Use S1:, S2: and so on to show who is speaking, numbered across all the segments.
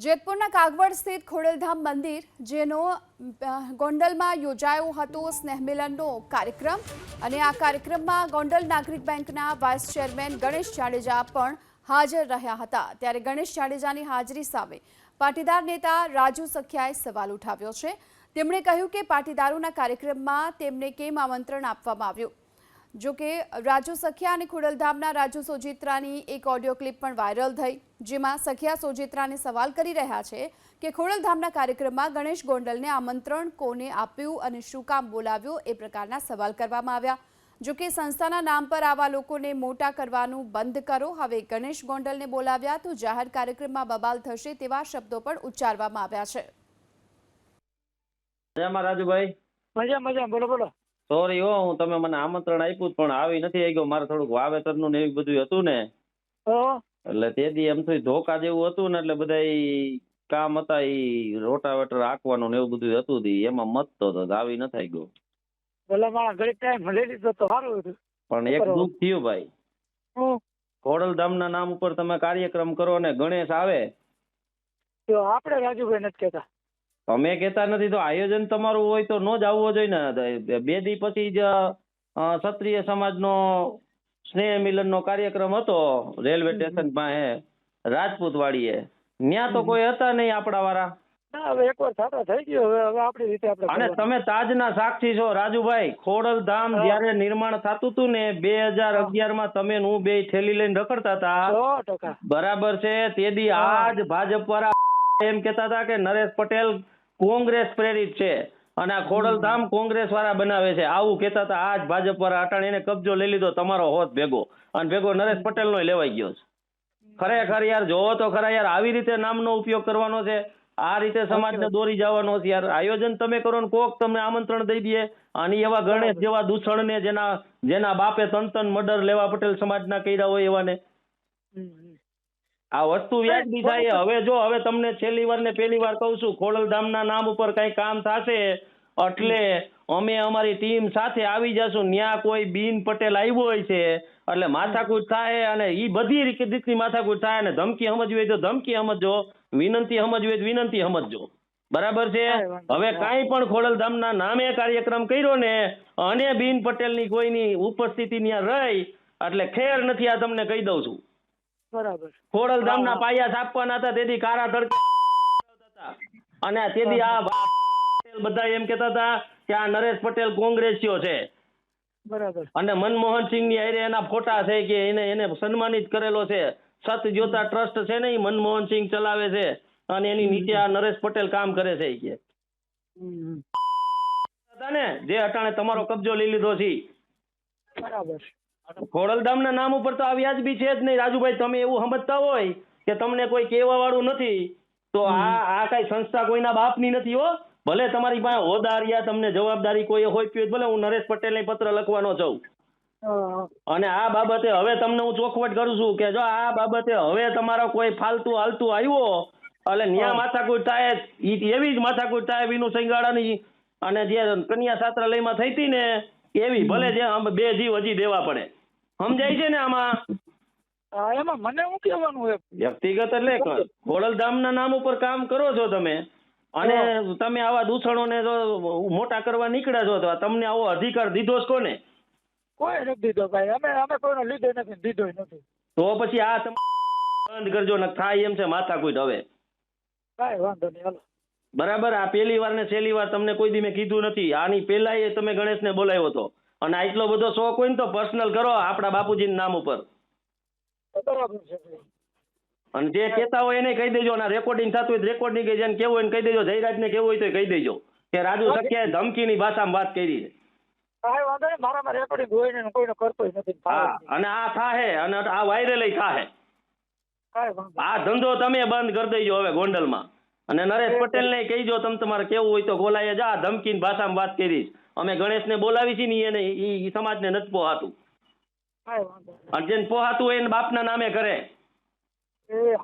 S1: જેતપુરના કાગવડ સ્થિત ખોડલધામ મંદિર જેનો ગોંડલમાં યોજાયો હતો સ્નેહમિલનનો કાર્યક્રમ અને આ કાર્યક્રમમાં ગોંડલ નાગરિક બેંકના વાઇસ ચેરમેન ગણેશ જાડેજા પણ હાજર રહ્યા હતા। ત્યારે ગણેશ જાડેજાની હાજરી સામે પાટીદાર નેતા રાજુ સખિયાએ સવાલ ઉઠાવ્યો છે। તેમણે કહ્યું કે પાટીદારોના કાર્યક્રમમાં તેમને કેમ આમંત્રણ આપવામાં આવ્યું। જો કે રાજુ સખિયા અને ખોડલધામના રાજુ સોજિત્રાની એક ઓડિયો ક્લિપ પણ વાયરલ થઈ, જેમાં સખિયા સોજિત્રાને સવાલ કરી રહ્યા છે કે ખોડલધામના કાર્યક્રમમાં ગણેશ ગોંડલને આમંત્રણ કોને આપ્યું અને શું કામ બોલાવ્યો, એ પ્રકારના સવાલ કરવામાં આવ્યા। જો કે સંસ્થાના નામ પર આવા લોકોને મોટા કરવાનું બંધ કરો, હવે ગણેશ ગોંડલને બોલાવ્યા તો જાહેર કાર્યક્રમમાં બબાલ થશે તેવા શબ્દો પણ ઉચ્ચારવામાં આવ્યા છે।
S2: રાજુભાઈ
S3: મજા મજા બોલો બોલો।
S2: સોરી હો, હું તમે મને આમંત્રણ આપ્યું પણ આવી નથી આવી ગયો। મારે થોડુંક વાવેતરનું ને એવું બધું હતું ને, એટલે તેથી એમ થયું ધોકા જેવું હતું ને, એટલે બધા કામ હતા ઈ રોટાવેટર હાંકવાનું ને એવું બધું હતું, એમાં મતતો હતો, આવી નથી આવી ગયો।
S3: ભલે મારા ઘડીક ટાઈમ લઈ લીધો તો સારું હતું,
S2: પણ એક દુઃખ થયું ભાઈ, ખોડલધામના નામ ઉપર તમે કાર્યક્રમ કરો ને ગણેશ આવે
S3: તો આપણે રાજુભાઈ નથી કહેતા,
S2: તમે કહેતા નથી તો આયોજન તમારું હોય તો નો જ આવવો જોઈએ ને। 2 દી પછી જ ક્ષત્રિય સમાજનો સ્નેહ મિલનનો કાર્યક્રમ હતો રેલવે સ્ટેશન પાસે રાજપૂત વાડીએ, ત્યાં તો કોઈ હતા નહીં આપણા વાળા।
S3: હવે એકવાર થતો થઈ ગયો, હવે આપણી રીતે આપણે
S2: અને તમે તાજના સાક્ષી છો રાજુભાઈ। ખોડલધામ જયારે નિર્માણ થતું હતું ને 2011માં તમે હું બે થેલી લઈને રખડતા હતા,
S3: 100%।
S2: બરાબર છે? તેથી આજ ભાજપ વાળા એમ કેતા હતા કે નરેશ પટેલ કોંગ્રેસ પ્રેરિત છે અને આ ખોડલધામ કોંગ્રેસ વાળા બનાવે છે, આવું કેતા હતા। આજ ભાજપ વાળા અટાણે એને કબજો લઈ લીધો તમારો હોત ભેગો, અને ભેગો નરેશ પટેલ નો લેવાઈ ગયો છે। ખરેખર યાર જોવો તો ખરા યાર, આવી રીતે નામનો ઉપયોગ કરવાનો છે, આ રીતે સમાજને દોરી જવાનો છે યાર। આયોજન તમે કરો ને કોક તમને આમંત્રણ દઈ દે, અને એવા ગણેશ જેવા દૂષણને જેના બાપે તન મર્ડર લેવા પટેલ સમાજના કર્યા હોય એવાને આ વસ્તુ વ્યાજબી થાય। હવે તમને છેલ્લી વાર ને પહેલી વાર કહું છું, ખોડલધામના નામ ઉપર કઈ કામ થશે એટલે અમે અમારી ટીમ સાથે આવી જશું। ન્યા કોઈ બીન પટેલ આવ્યો હોય છે એટલે માથાકૂટ થાય, અને ઈ બધી રીતની માથાકૂટ થાય, અને ધમકી સમજવી હોય તો ધમકી સમજો, વિનંતી સમજવી હોય તો વિનંતી સમજજો, બરાબર છે? હવે કાંઈ પણ ખોડલધામના નામે કાર્યક્રમ કર્યો ને અને બીન પટેલની કોઈની ઉપસ્થિતિ ત્યાં રહી એટલે ખેર નથી, આ તમને કહી દઉં છું।
S3: બરાબર।
S2: ખોડલધામના પાયા છાપવાના હતા તેથી કારા તડકા, અને તેથી આ બધા એમ કેતા હતા કે આ નરેશ પટેલ કોંગ્રેસીઓ છે,
S3: બરાબર।
S2: અને મનમોહનસિંહ ની હારે એના ફોટા છે કે એને સન્માનિત કરેલો છે। સતજોતા ટ્રસ્ટ છે ને, એ મનમોહનસિંહ ચલાવે છે અને એની નીચે આ નરેશ પટેલ કામ કરે છે કે ને જે અટાણે તમારો કબજો લઈ લીધો છે,
S3: બરાબર।
S2: ખોડલધામના નામ ઉપર તો આ વ્યાજબી છે જ નહીં રાજુભાઈ। તમે એવું સમજતા હોય કે તમને કોઈ કહેવા વાળું નથી તો આ કઈ સંસ્થા કોઈના બાપની નથી હો। ભલે તમારી પાસે હોદારિયા તમને જવાબદારી કોઈ હોય, ભલે હું નરેશ પટેલને પત્ર લખવાનો છું, અને આ બાબતે હવે તમને હું ચોખવટ કરું છું કે જો આ બાબતે હવે તમારો કોઈ ફાલતુ હાલતું આવ્યો એટલે ન્યા માથાકૂટ થાય, એવી જ માથાકૂટ થાય વિનુ સંગાડાની અને જે કન્યા છાત્રાલયમાં થઈ હતી ને એવી, ભલે જે 2 જીવ હજી દેવા પડે, સમજાય છે ને આમાં?
S3: એમાં મને શું કહેવાનું છે
S2: વ્યક્તિગત, એટલે ખોડલધામના નામ ઉપર કામ કરો છો તમે, અને તમે આવા દૂષણોને જો મોટા કરવા નીકળ્યા છો તો તમને આવો અધિકાર દીધો છે કોને?
S3: કોઈ નથી દીધો ભાઈ, અમે કોઈનો લીધો નથી, દીધો નથી।
S2: તો પછી આ તમે બંધ કરજો ને થાય એમ છે માથાકૂટ હવે,
S3: કાંઈ વાંધો નહીં, હાલો,
S2: બરાબર? આ પહેલી વાર ને છેલ્લી વાર તમને કોઈ દી મેં કીધું નથી। આની પહેલા તમે ગણેશને બોલાવ્યો હતો, અને આટલો બધો શોખ હોય ને તો પર્સનલ કરો આપણા બાપુજીના નામ ઉપર,
S3: બરાબર છે।
S2: અને જે કહેતા હોય એને કહી દેજો, અને રેકોર્ડિંગ થતું હોય રેકોર્ડિંગ જેને કેવું હોય કહી દેજો, જયરાજને કેવું હોય તો કહી દેજો કે રાજુ સખિયાએ ધમકીની ભાષામાં વાત કરી છે।
S3: કાંઈ વાંધો નહીં, મારામાં રેકોર્ડિંગ હોય ને કોઈને કરતોય નથી।
S2: હા, અને આ થાહે, અને આ વાયરલ થાહે।
S3: કાંઈ વાંધો
S2: આ ધંધો તમે બંધ કરી દેજો હવે ગોંડલમાં, અને નરેશ પટેલને કહીજો તમે તમારે કેવું હોય તો બોલાય જા, ધમકીની ભાષામાં વાત કરી, અમે ગણેશને બોલાવી છે ને એને ઈ સમાજને નથી પોહાતું, અને જેને પોહાતું હોય એને બાપના નામે કરે,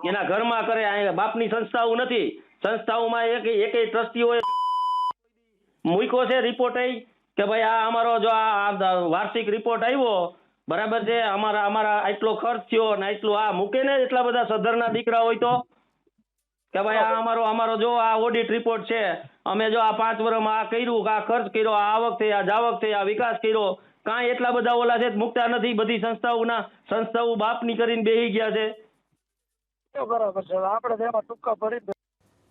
S2: એના ઘરમાં કરે, બાપની સંસ્થાઓ નથી, સંસ્થાઓમાં એકેય ટ્રસ્ટીઓએ મૂક્યો છે રિપોર્ટ કે ભાઈ આ અમારો જો આ વાર્ષિક રિપોર્ટ આવ્યો, બરાબર છે, અમારા આટલો ખર્ચ થયો ને આટલું આ મૂકે ને, એટલા બધા સધરના દીકરા હોય તો કે ભાઈ આ અમારો જો આ ઓડિટ રિપોર્ટ છે, અમે જો આ 5 વર્ષમાં આ કર્યું, આ ખર્ચ કર્યો, આ આવક થઈ, આ જાવક થઈ, આ વિકાસ કર્યો, કાંઈ એટલા બધા ઓલા છે મુકતા નથી. બધી સંસ્થાઓ બાપની કરીને બેહી ગયા છે.
S3: બરાબર છે, આપણે તો એમાં ટૂંકા ભરી